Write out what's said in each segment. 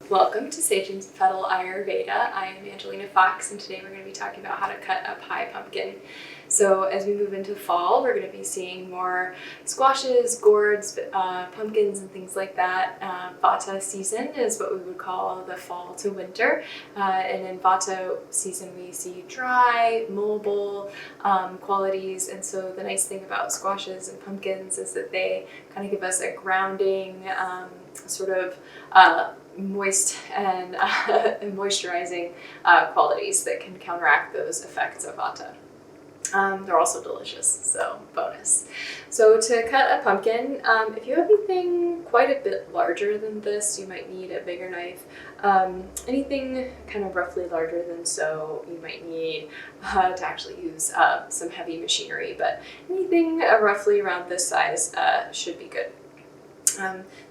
Welcome to Sage and Petal Ayurveda. I am Angelina Fox, and today we're going to be talking about how to cut a pie pumpkin. So as we move into fall, we're going to be seeing more squashes, gourds, pumpkins, and things like that. Vata season is what we would call the fall to winter. And in Vata season, we see dry, mobile qualities. And so the nice thing about squashes and pumpkins is that they kind of give us a grounding, moist and moisturizing qualities that can counteract those effects of Vata. They're also delicious, so bonus. So to cut a pumpkin, if you have anything quite a bit larger than this, you might need a bigger knife. Anything kind of roughly larger than so, you might need to actually use some heavy machinery, but anything roughly around this size should be good.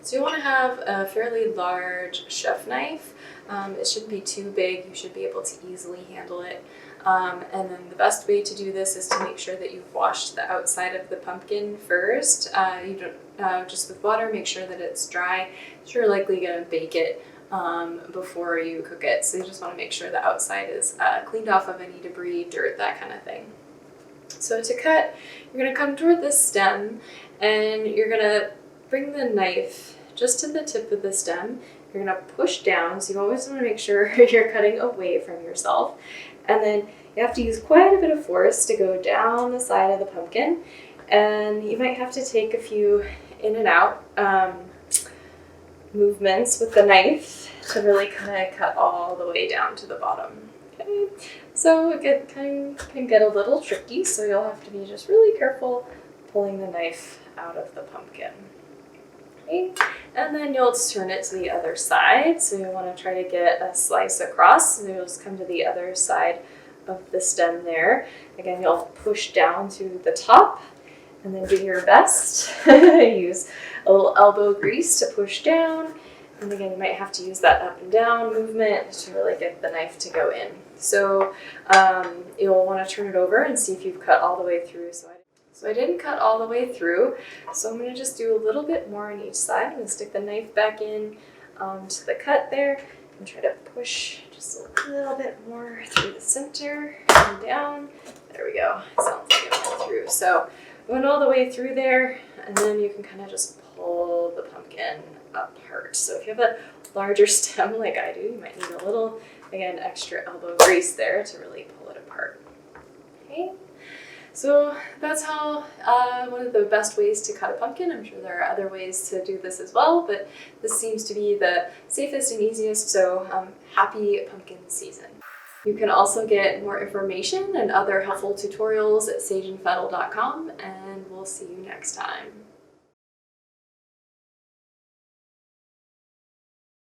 So you want to have a fairly large chef knife. It shouldn't be too big. You should be able to easily handle it. And then the best way to do this is to make sure that you've washed the outside of the pumpkin first. You don't just with water, make sure that it's dry. You're likely going to bake it before you cook it. So you just want to make sure the outside is cleaned off of any debris, dirt, that kind of thing. So to cut, you're going to come toward this stem and you're going to bring the knife just to the tip of the stem. You're going to push down, so you always want to make sure you're cutting away from yourself. And then you have to use quite a bit of force to go down the side of the pumpkin. And you might have to take a few in and out movements with the knife to really kind of cut all the way down to the bottom. Okay, so it can get a little tricky, so you'll have to be just really careful pulling the knife out of the pumpkin. And then you'll just turn it to the other side. So you want to try to get a slice across. So you'll just come to the other side of the stem there. Again, you'll push down to the top and then do your best. Use a little elbow grease to push down. And again, you might have to use that up and down movement to really get the knife to go in. So you'll want to turn it over and see if you've cut all the way through. So I didn't cut all the way through, so I'm going to just do a little bit more on each side. I'm going to stick the knife back in to the cut there and try to push just a little bit more through the center and down. There we go. Sounds like it went through. So I went all the way through there, and then you can kind of just pull the pumpkin apart. So if you have a larger stem like I do, you might need a little, again, extra elbow grease there to really pull it apart. Okay. So that's how one of the best ways to cut a pumpkin. I'm sure there are other ways to do this as well, but this seems to be the safest and easiest, so happy pumpkin season. You can also get more information and other helpful tutorials at sageandfettle.com, and we'll see you next time.